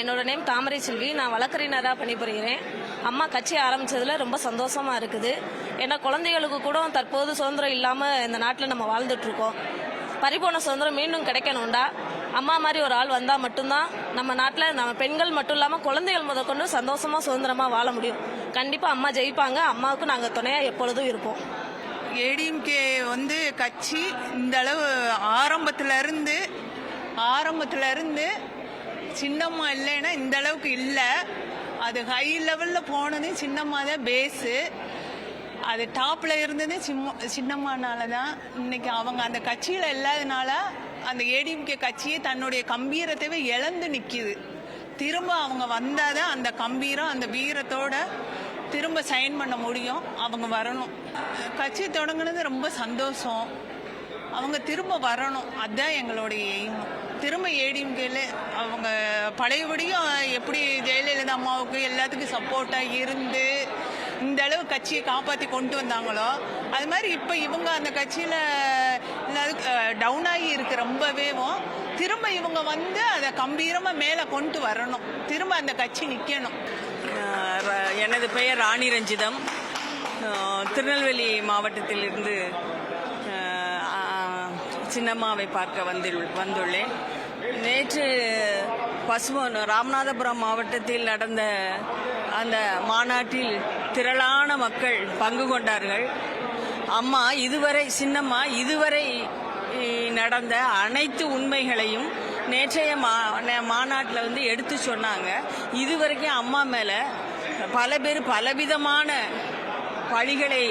என்னோட நேம் தாமரை செல்வி. நான் வழக்கறிஞராக பணிபுரிகிறேன். அம்மா கட்சி ஆரம்பிச்சதுல ரொம்ப சந்தோஷமா இருக்குது. ஏன்னா குழந்தைகளுக்கு கூட தற்போது சுதந்திரம் இல்லாமல் இந்த நாட்டில் நம்ம வாழ்ந்துட்டு இருக்கோம். பறிபோன சுதந்திரம் மீண்டும் கிடைக்கணும்டா அம்மா மாதிரி ஒரு ஆள் வந்தால் மட்டும்தான் நம்ம நாட்டில் நம்ம பெண்கள் மட்டும் இல்லாமல் குழந்தைகள் முதற்கொண்டு சந்தோஷமாக சுதந்திரமாக வாழ முடியும். கண்டிப்பாக அம்மா ஜெயிப்பாங்க. அம்மாவுக்கு நாங்கள் துணையாக எப்பொழுதும் இருப்போம். ஏடிஎம்கே கட்சி இந்த அளவு ஆரம்பத்துல இருந்து சின்னம்மா இல்லைன்னா இந்த அளவுக்கு இல்லை. அது ஹை லெவலில் போனது சின்னம்மா தான் பேஸு. அது டாப்பில் இருந்தது சின்னம்மானால தான். இன்னைக்கு அவங்க அந்த கட்சியில் இல்லாதனால அந்த ஏடிஎம்கே கட்சியை தன்னுடைய கம்பீரத்தை இழந்து நிற்கிது. திரும்ப அவங்க வந்தால் தான் அந்த கம்பீரம் அந்த வீரத்தோட திரும்ப சைன் பண்ண முடியும். அவங்க வரணும். கட்சி தொடங்குனது ரொம்ப சந்தோஷம். அவங்க திரும்ப வரணும், அதுதான் எங்களுடைய எய்ம். திரும்ப ஏடிஎம்கேல அவங்க பழையபடியும் எப்படி ஜெயலலிதா அம்மாவுக்கு எல்லாத்துக்கும் சப்போர்ட்டாக இருந்து இந்த அளவு கட்சியை காப்பாற்றி கொண்டு வந்தாங்களோ அது மாதிரி இப்போ இவங்க அந்த கட்சியில் டவுன் ஆகி இருக்கு ரொம்பவேவும். திரும்ப இவங்க வந்து அதை கம்பீரமாக மேலே கொண்டு வரணும். திரும்ப அந்த கட்சி நிற்கணும். எனது பெயர் ராணி ரஞ்சிதம். திருநெல்வேலி மாவட்டத்திலிருந்து சின்னம்மாவை பார்க்க வந்துள்ளேன். நேற்று ராமநாதபுரம் மாவட்டத்தில் நடந்த அந்த மாநாட்டில் திரளான மக்கள் பங்கு கொண்டார்கள். சின்னம்மா இதுவரை நடந்த அனைத்து உண்மைகளையும் நேற்றைய மாநாட்டில் எடுத்து சொன்னாங்க. இதுவரைக்கும் அம்மா மேலே பல பேர் பலவிதமான பழிகளை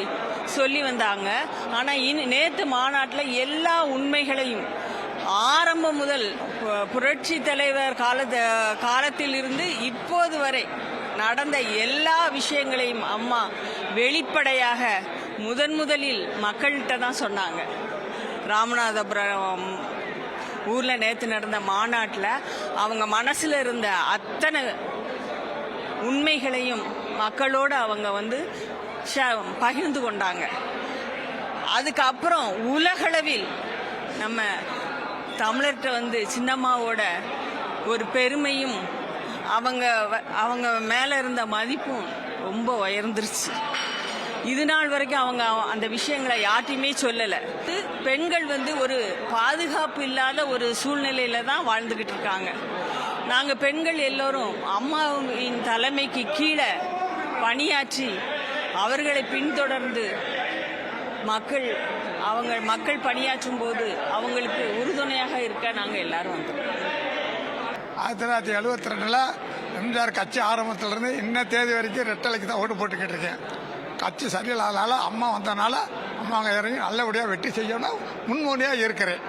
சொல்லி வந்தாங்க. ஆனால் நேற்று மாநாட்டில் எல்லா உண்மைகளையும் ஆரம்பம் முதல் புரட்சி தலைவர் காலத்தில் இருந்து இப்போது வரை நடந்த எல்லா விஷயங்களையும் அம்மா வெளிப்படையாக முதலில் மக்கள்கிட்ட தான் சொன்னாங்க. ராமநாதபுரம் ஊரில் நேற்று நடந்த மாநாட்டில் அவங்க மனசில் இருந்த அத்தனை உண்மைகளையும் மக்களோடு அவங்க பகிர்ந்து கொண்டாங்க. அதுக்கப்புறம் உலகளவில் நம்ம தமிழர்கிட்ட சின்னம்மாவோட ஒரு பெருமையும் அவங்க மேலே இருந்த மதிப்பும் ரொம்ப உயர்ந்துருச்சு. இது நாள் வரைக்கும் அவங்க அந்த விஷயங்களை யார்ட்டையுமே சொல்லலை. பெண்கள் ஒரு பாதுகாப்பு இல்லாத ஒரு சூழ்நிலையில தான் வாழ்ந்துகிட்டு இருக்காங்க. நாங்கள் பெண்கள் எல்லோரும் அம்மாவின் தலைமைக்கு கீழே பணியாற்றி அவர்களை பின்தொடர்ந்து மக்கள் பணியாற்றும் போது அவங்களுக்கு உறுதுணையாக இருக்க நாங்கள் எல்லாரும் வந்தோம். 1972 எம்ஜிஆர் கட்சி ஆரம்பத்திலிருந்து இன்ன தேதி வரைக்கும் ரெட்டலைக்கு தான் ஓட்டு போட்டுக்கிட்டு இருக்கேன். கட்சி சரியில்லாதனால அம்மா வந்தனால அம்மா அங்கே இறங்கி நல்லபடியாக வெற்றி செய்யணும் முன்மோடியாக இருக்கிறேன்.